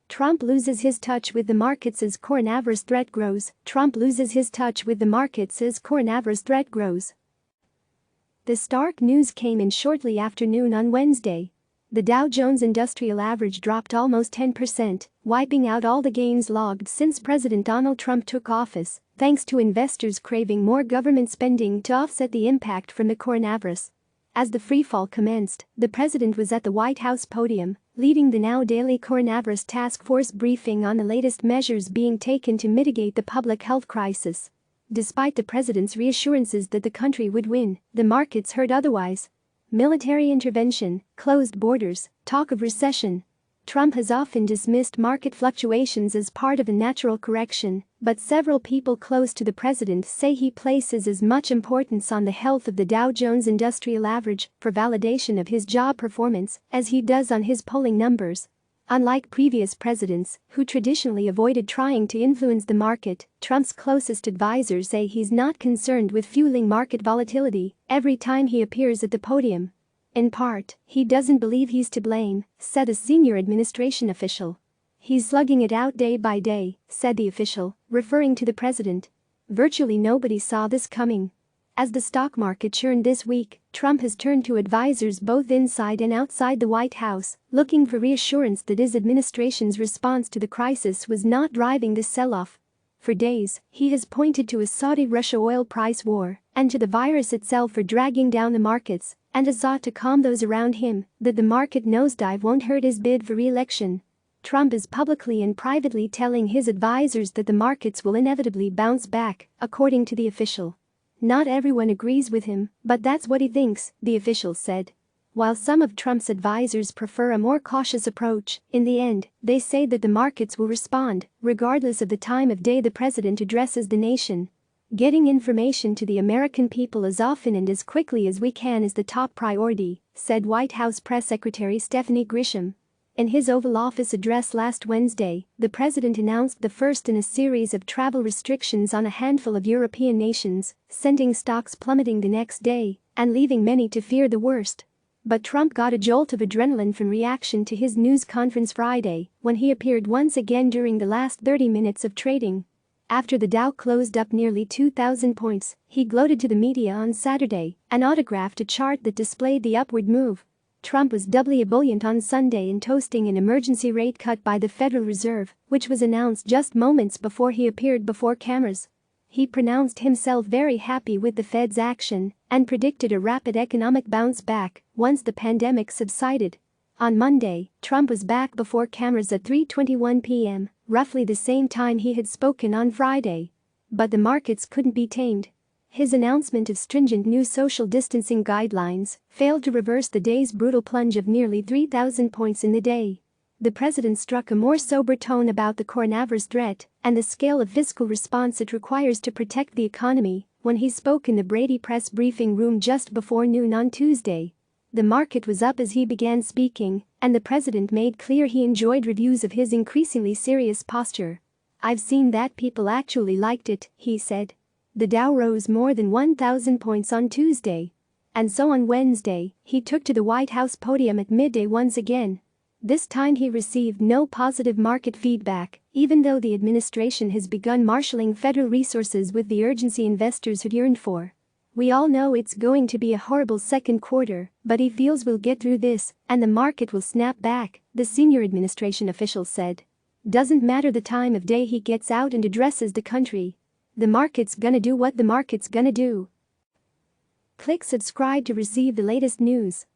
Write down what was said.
Trump loses his touch with the markets as coronavirus threat grows. Trump loses his touch with the markets as coronavirus threat grows. The stark news came in shortly after noon on Wednesday. The Dow Jones Industrial Average dropped almost 10%, wiping out all the gains logged since President Donald Trump took office, thanks to investors craving more government spending to offset the impact from the coronavirus. As the freefall commenced, the president was at the White House podium, leading the now daily coronavirus task force briefing on the latest measures being taken to mitigate the public health crisis. Despite the president's reassurances that the country would win, the markets heard otherwise. Military intervention, closed borders, talk of recession. Trump has often dismissed market fluctuations as part of a natural correction, but several people close to the president say he places as much importance on the health of the Dow Jones Industrial Average for validation of his job performance as he does on his polling numbers. Unlike previous presidents, who traditionally avoided trying to influence the market, Trump's closest advisors say he's not concerned with fueling market volatility every time he appears at the podium. In part, he doesn't believe he's to blame, said a senior administration official. He's slugging it out day by day, said the official, referring to the president. Virtually nobody saw this coming. As the stock market churned this week, Trump has turned to advisors both inside and outside the White House, looking for reassurance that his administration's response to the crisis was not driving the sell-off. For days, he has pointed to a Saudi-Russia oil price war and to the virus itself for dragging down the markets, and has sought to calm those around him that the market nosedive won't hurt his bid for re-election. Trump is publicly and privately telling his advisors that the markets will inevitably bounce back, according to the official. Not everyone agrees with him, but that's what he thinks, the official said. While some of Trump's advisors prefer a more cautious approach, in the end, they say that the markets will respond, regardless of the time of day the president addresses the nation. Getting information to the American people as often and as quickly as we can is the top priority, said White House Press Secretary Stephanie Grisham. In his Oval Office address last Wednesday, the president announced the first in a series of travel restrictions on a handful of European nations, sending stocks plummeting the next day and leaving many to fear the worst. But Trump got a jolt of adrenaline from reaction to his news conference Friday, when he appeared once again during the last 30 minutes of trading. After the Dow closed up nearly 2,000 points, he gloated to the media on Saturday and autographed a chart that displayed the upward move. Trump was doubly ebullient on Sunday in toasting an emergency rate cut by the Federal Reserve, which was announced just moments before he appeared before cameras. He pronounced himself very happy with the Fed's action and predicted a rapid economic bounce back once the pandemic subsided. On Monday, Trump was back before cameras at 3:21 p.m., roughly the same time he had spoken on Friday. But the markets couldn't be tamed. His announcement of stringent new social distancing guidelines failed to reverse the day's brutal plunge of nearly 3,000 points in the day. The president struck a more sober tone about the coronavirus threat and the scale of fiscal response it requires to protect the economy when he spoke in the Brady press briefing room just before noon on Tuesday. The market was up as he began speaking, and the president made clear he enjoyed reviews of his increasingly serious posture. "I've seen that people actually liked it," he said. The Dow rose more than 1,000 points on Tuesday. And so on Wednesday, he took to the White House podium at midday once again. This time he received no positive market feedback, even though the administration has begun marshalling federal resources with the urgency investors had yearned for. "We all know it's going to be a horrible second quarter, but he feels we'll get through this and the market will snap back," the senior administration official said. "Doesn't matter the time of day he gets out and addresses the country. The market's gonna do what the market's gonna do." Click subscribe to receive the latest news.